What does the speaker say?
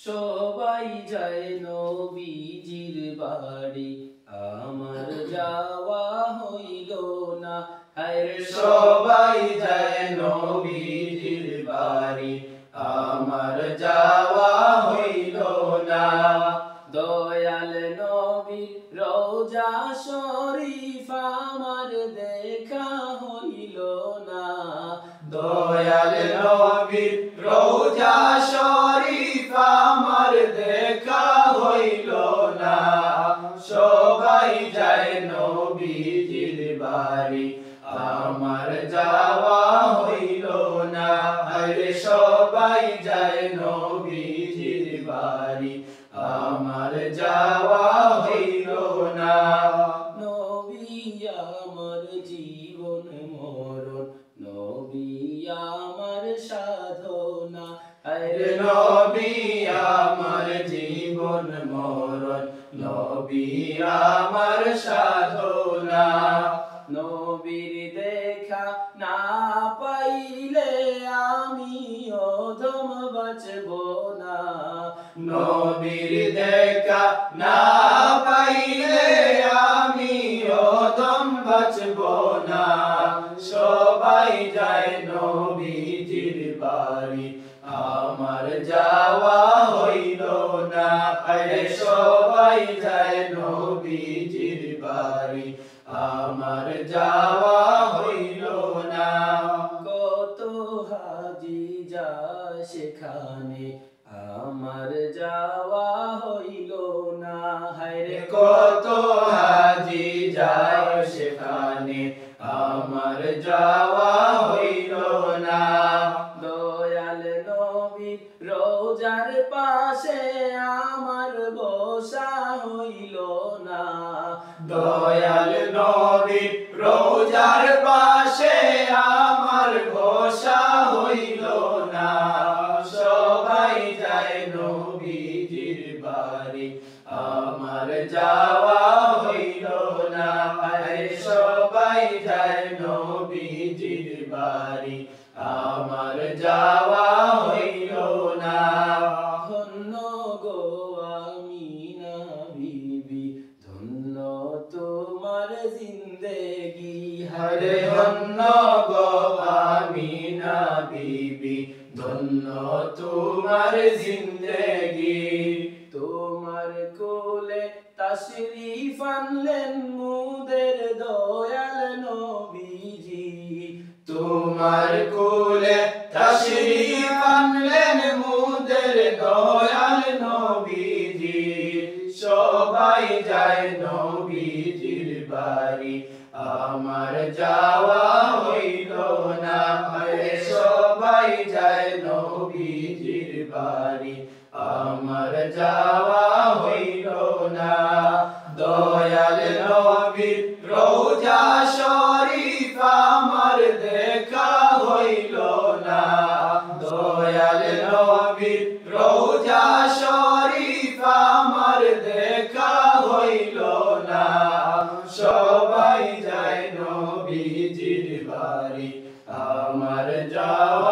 সবাই যায় নবীজির বাড়ি, আমার যাওয়া হইল না। হায়রে সবাই যায় নবীজির বাড়ি, আমার যাওয়া হইল না। দয়াল নবীর রওজা শরীফ আমার দেখা হইল না। দয়াল নবীর রওজা শরীফ আমার দেখা হইল না। সবাই যায় নবীজির বাড়ি, আমার যাওয়া হইল না। আরে সবাই যায় নবীজির বাড়ি, আমার যাওয়া হইল না। নবী আমার জীবন মরণ, নবী আমার সাধনা। আরে নবী আমার জীবন মরণ, নবী আমার সাধনা। নবীর দেখা না পাইলে আমি অধম বাঁচব না। নবীর দেখা না পাইলে আমি অদম বাঁচব না। সবাই যায় নবীজির বাড়ি, আমার যাওয়া হইল না। আরে সবাই যায় নবীজির বাড়ি, আমার যাওয়া হইল না। কত হাজি যায় সেখানে, আমার যাওয়া হইল না। হায়রে কত হাজি যায় সেখানে, আমার যাওয়া হইল না। দয়াল নবীর রওজার পাশে আমার বসা হইল না। দয়াল নবীর রওজার পাশে আমার বসা হইল না। সবাই যায় নবীজির বাড়ি, আমার যাওয়া হইল না। আরে সবাই যায় নবীজির বাড়ি, আমার যাওয়া হইল না। ধন্য গো আমিনা বিবি, ধন্য তোমার জিন্দেগি। হরে ধন্য গো আমিনা বিবি, ধন্য তোমার জিন্দেগি। তোমার কোলে তাশরীফ আনলেন মুদের দয়াল নবীজি। তোমার কোলে তাশরীফ আনলেন মুদের দয়াল নবীজি। সবাই যায় নবীজির বাড়ি, আমার যাওয়া হইল না। আরে সবাই যায় নবীজির বাড়ি, আমার যাওয়া হইল না। দয়াল নবীর রওজা শরীফ আমার দেখা হইল না। দয়াল নবীর রওজা শরীফ আমার দেখা হইল না। সবাই যায় নবীজির বাড়ি, আমার যাওয়া